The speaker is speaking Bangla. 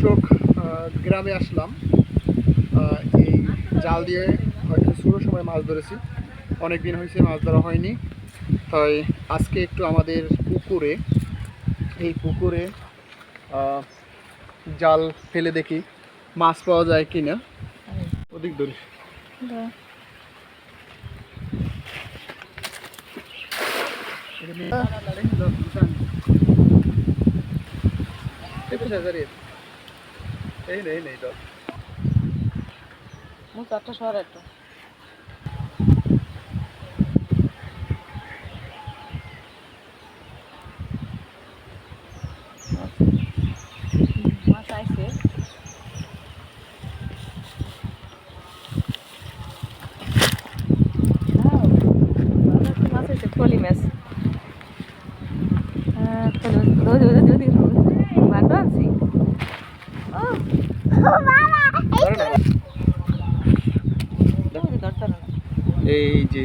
দর্শক, গ্রামে আসলাম। এই জাল দিয়ে হয়তো শুরুর সময় মাছ ধরেছি, অনেক দিন হয়েছে মাছ ধরা হয়নি। তাই আজকে একটু আমাদের এই পুকুরে জাল ফেলে দেখি মাছ পাওয়া যায় কিনা। ওদিক ধরে এই নেই তো একটা শহর একটা মাছ আইছে। মাছ আইছে ফলি মাছ। ভালো আনছি। এই যে